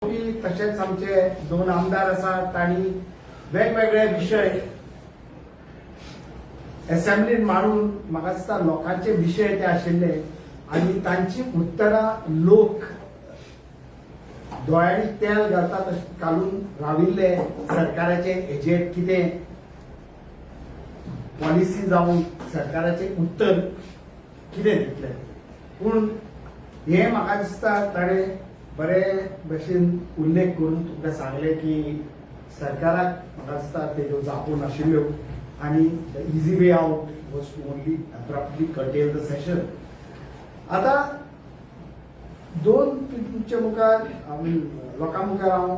तसेच आमचे दोन आमदार आसात आणि वेगवेगळे विषय असेंब्लीन मांडून म्हाका दिसता लोकांचे विषय ते आशिल्ले आणि तांची उत्तरां लोक दोळ्यांनी तेल घालता तशें घालून राविल्ले सरकाराचे हेजेर कितें पॉलिसी जावन सरकाराचे उत्तर कितें दितले पूण हे म्हाका दिसता ताणें बरे भशेन उल्लेख करून तुमकां सांगले की सरकाराक म्हाका दिसता तेज्यो जापो नाशिल्ल्यो आणि the easy way out was to only abruptly curtail the session. आता दोन तुमचे मुखार लोकां मुखार हांव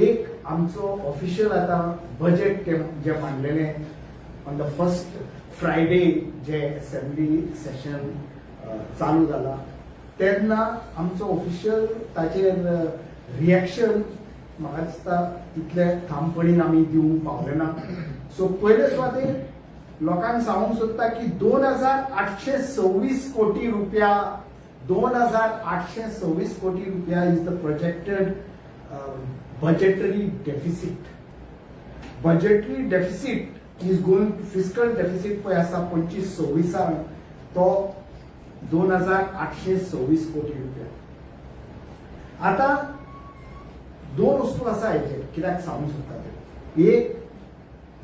एक आमचो ऑफिशियल आता बजेट जे मांडलेले ऑन द फर्स्ट फ्रायडे जे असेंब्ली सेशन चालू जाला तेन्ना आमचो ऑफिशियल ताचेर रिएक्शन म्हाका दिसता तितले ठामपणीन आमी दिवंक पावले ना. सो पयले सुवातेर लोकांक सांगूंक सोदता की 2826 कोटी रुपया 2826 कोटी रुपया is the projected budgetary deficit. Budgetary deficit is going to fiscal deficit पळय आसा 25-26 तो 2826 कोटी रुपया. आता दोन वस्तू आसा हेचेर कित्याक सांगूंक सोदता ते. एक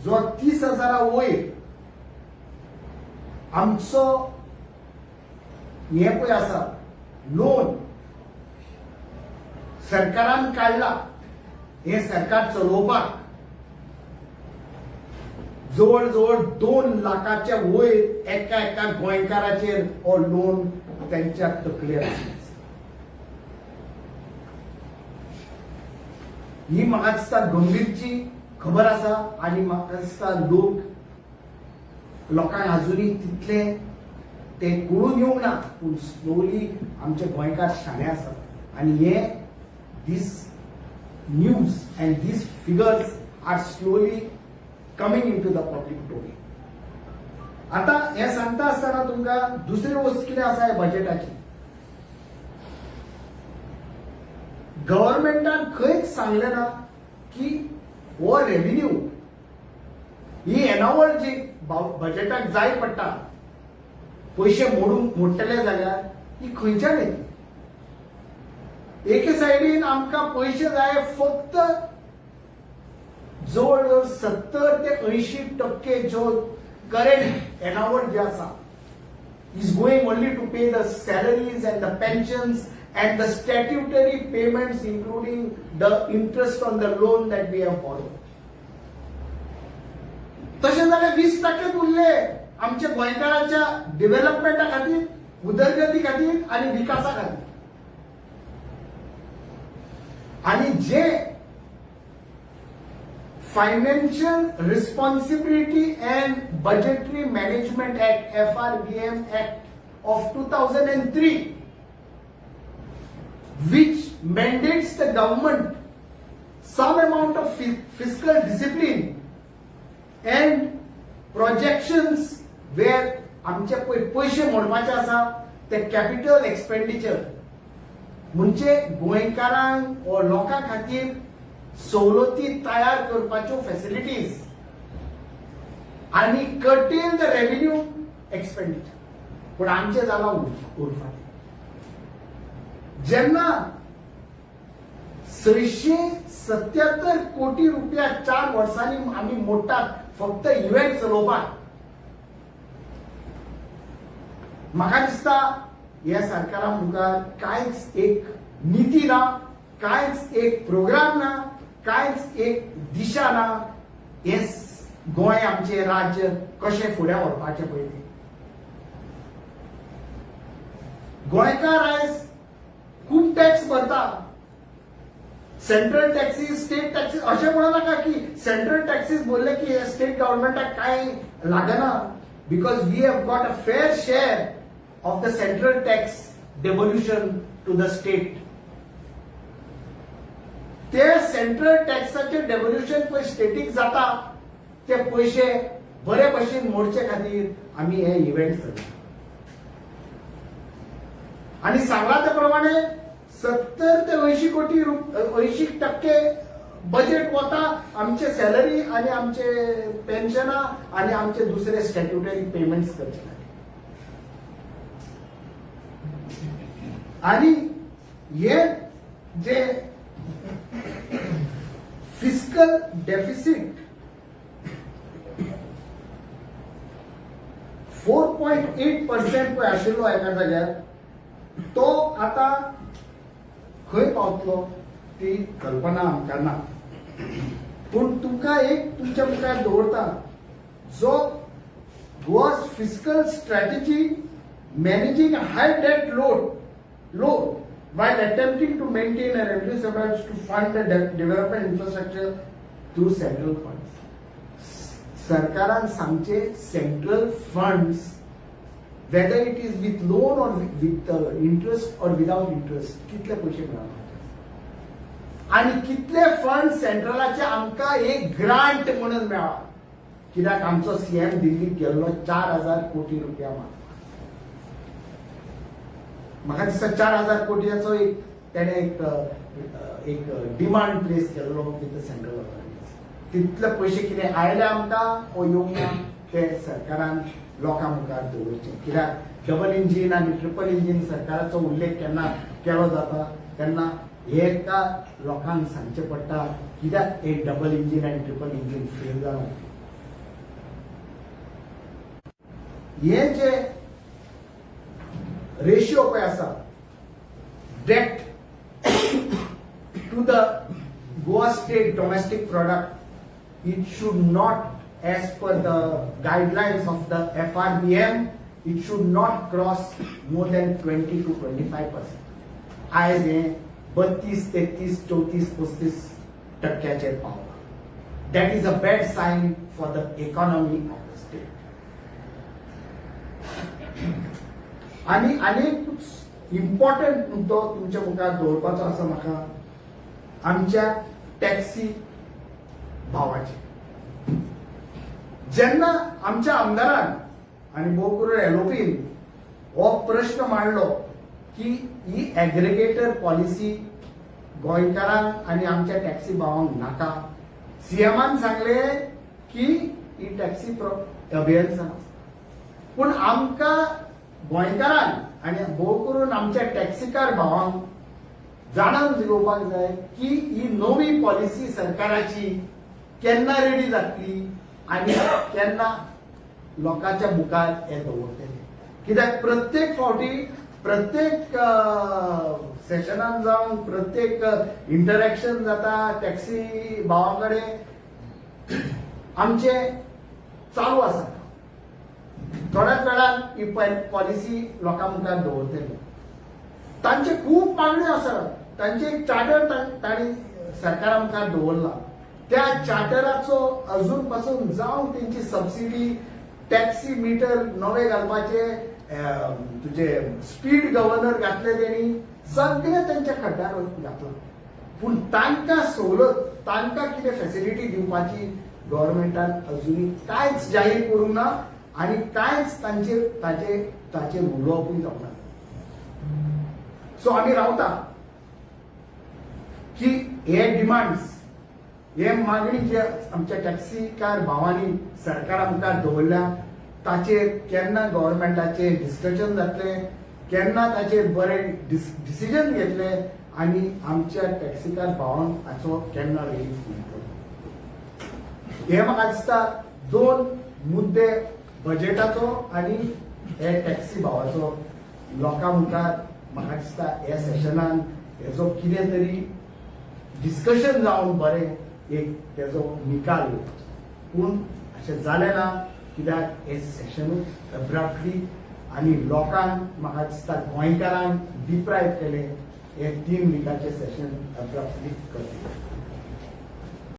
जो 30,000 वयर आमचो हे पळय आसा लोन सरकारान काडला हे सरकार चलोवपाक जवळ जवळ 2 लाखाच्या वयर एका गोंयकाराचेर हो लोन त्यांच्या तकलेर आसा. ही म्हाका दिसता गंभीरची खबर आसा आणि म्हाका दिसता लोकांक अजुनूय तितले ते कळून येवंक ना पूण स्लोली आमचे गोंयकार शाणे आसात आणि हे this news and this figures are slowly coming into the public domain. आता हे सांगता आसतना तुमकां दुसरी वस्त कितें आसा ह्या बजेटाची. गव्हर्नमेंटान खंयच सांगले ना की हो रेव्हेन्यू ही एनावळ जी बजेटाक जाय पडटा पयशे मोडटले जाल्यार ही खंयच्यान येतली. एके सायडीन आमकां पयशे जाय फक्त जवळ जवळ 70 ते 80% जो करंट एनावळ जे आसा is going only to pay the salaries and the pensions and the statutory payments including the interest on the loan that we have borrowed. तशें जाल्यार 20% उरले आमच्या गोंयकारांच्या डेव्हलपमेंटा खातीर, उदरगती खातीर आणि विकासा खातीर. आणि जे financial responsibility and budgetary management act FRBM act of 2003 which mandates the government some amount of fiscal discipline and projections where आमचे पैसे मोडपाचे आसा ते कॅपिटल एक्सपेंडिचर म्हणजे गोंयकारांक व लोकां खातीर सवलती तयार करपाच्यो फॅसिलिटीज आणि कर्टेल द रेव्हेन्यू एक्सपेंडिचर. पूण आमचे जाला उरफाट. जेन्ना 677 कोटी रुपया 4 वर्सांनी आम्ही मोडटात फक्त इव्हेंट चलोवपाक, म्हाका दिसता ह्या सरकारा मुखार कांयच एक नीती ना, कांयच एक प्रोग्राम ना, कांयच एक दिशा ना. हे गोंय आमचे राज्य कशें फुडें व्हरपाचें पळय ते. गोंयकार आयज खूप टॅक्स भरता. सेंट्रल टॅक्सीस, स्टेट टॅक्सीस अशें म्हणू नाका की सेंट्रल टॅक्सीस बोलले की स्टेट गव्हर्नमेंटाक काय लागना because we have got a fair share of the central tax devolution to the state. ते सेंट्रल टॅक्साचे डेव्होल्युशन पळय स्टेटीक जाता ते पयशे बरे भशेन मोडचे खातीर आमी हे इव्हेंट करता. आणि सांगला त्या प्रमाणे 70 ते 80 कोटी 80% बजेट वता आमचे सॅलरी आणि आमचे पेन्शना आणि आमचे दुसरे स्टॅट्युटरी पेमेंट्स करचे आणि हे जे फिस्कल डेफिसिट 4.8% पळय आशिल्लो एका जाग्यार तो आता खंय पावतलो ती कल्पना आमकां ना पूण तुमकां एक तुमच्या मुखार दवरता जो गोवा's fiscal strategy managing a high debt load while attempting to maintain a revenue surplus to fund the development infrastructure through central funds. सरकारान सांगचे central funds whether it is with loan or with interest or without interest कितले पैसे मेळात आणि कितले fund सेंट्रलाचे आमकां एक grant म्हणून मेळा कित्याक आमचो सीएम दिल्लीक गेल्लो 4,000 कोटी रुपया म्हाका दिसता 4,000 कोटयाचो एक तेणे एक डिमांड प्लेस केल्लो विथ सेंट्रल ऑथॉरिटीज तितले पयशे कितें आयले आमकां ओ येवंक ना ते सरकारान लोकां मुखार दवरचे कित्याक डबल इंजीन आनी ट्रिपल इंजीन सरकाराचो उल्लेख केन्ना केलो जाता तेन्ना एका लोकांक सांगचे पडटा कित्याक एक डबल इंजीन आनी ट्रिपल इंजीन फेल जालो हे जे रेशियो पळय आसा debt to the Goa state domestic product it should not as per the guidelines of the FRBM it should not cross more than 20 to 25%. आज हे 32, 33, 34, 35% पावला. That is a bad sign for the economy of the state. आणि अनेक important मुद्दो तुमच्या मुखार दवरपाचो आसा म्हाका आमच्या टॅक्सी भावाचे जेन्ना आमच्या आमदारान आणि भोव करून एलओपीन हो प्रश्न मांडलो की ही एग्रिगेटर पॉलिसी गोंयकारांक आणि आमच्या टॅक्सी भावांक नाका सीएमान सांगले की ही टॅक्सी अभियान पूण आमकां गोंयकारांक आणि भोव करून आमच्या टॅक्सीकार भावांक जाणून घेवपाक जाय की ही नवी पॉलिसी सरकाराची केन्ना रेडी जातली आणि केन्ना लोकांच्या मुखार हे दवरतले कित्याक प्रत्येक फावटी प्रत्येक सेशनान जावन प्रत्येक इंटरॅक्शन जाता टॅक्सी भावां कडेन आमचे चालू आसा थोड्याच वेळान ही पॉलिसी लोकां मुखार दवरतले तांचे खूब मागण्यो आसा तांचे एक चार्टर तांणी सरकारा मुखार दवरला त्या चार्टराचो अजून पासून जावन तेंची सबसिडी टॅक्सी मिटर नवे घालपाचे तुझे स्पीड गव्हर्नर घातले तेणी सगळे त्यांच्या खड्ड्यार घातला पूण तांकां सवलत तांकां कितें फॅसिलिटी दिवपाची गव्हर्नमेंटान अजुनूय कांयच जाहीर करूंक ना आनी कांयच ताचेर उलोवपूय जावना सो आमी रावता की हे डिमांड्स हे मागणी जे आमच्या टॅक्सीकार भावांनी सरकारा मुखार दवरल्या ताचेर केन्ना गव्हर्नमेंटाचे डिस्कशन जातले केन्ना ताचेर बरें डिसिजन घेतले आनी आमच्या टॅक्सीकार भावांक हाचो केन्ना रिलीफ मेळटलो हे म्हाका दिसता दोन मुद्दे बजेटाचो आनी हे टॅक्सी भावाचो लोकां मुखार म्हाका दिसता ह्या सेशनान हेजो कितें तरी डिस्कशन जावन बरें एक तेजो निकाल पूण अशें जालें ना कित्याक हे सेशनूच अब्रप्टली आनी लोकांक म्हाका दिसता गोंयकारांक डिप्रायव केले हे 3 विकाचे सेशन अब्रप्टली करतले